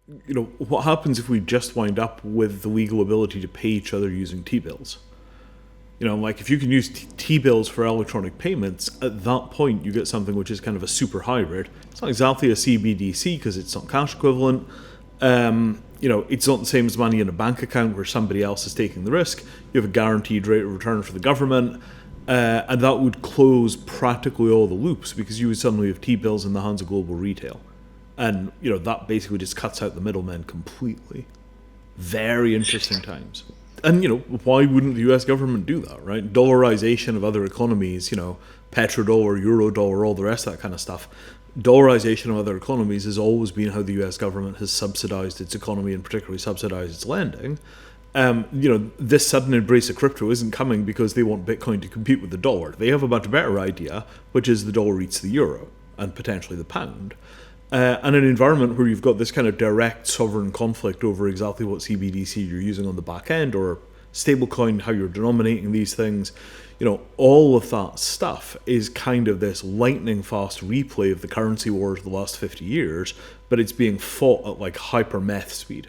what happens if we just wind up with the legal ability to pay each other using T-bills? Like if you can use T-bills for electronic payments, at that point you get something which is kind of a super hybrid. It's not exactly a CBDC because it's not cash equivalent. It's not the same as money in a bank account where somebody else is taking the risk. You have a guaranteed rate of return for the government. And that would close practically all the loops because you would suddenly have T-bills in the hands of global retail. And, that basically just cuts out the middlemen completely. Very interesting times. And, why wouldn't the US government do that, right? Dollarization of other economies, petrodollar, eurodollar, all the rest of that kind of stuff. Dollarization of other economies has always been how the US government has subsidized its economy and particularly subsidized its lending. This sudden embrace of crypto isn't coming because they want Bitcoin to compete with the dollar. They have a much better idea, which is the dollar eats the euro and potentially the pound. And an environment where you've got this kind of direct sovereign conflict over exactly what CBDC you're using on the back end or stablecoin, how you're denominating these things, all of that stuff is kind of this lightning fast replay of the currency wars of the last 50 years, but it's being fought at like hyper meth speed.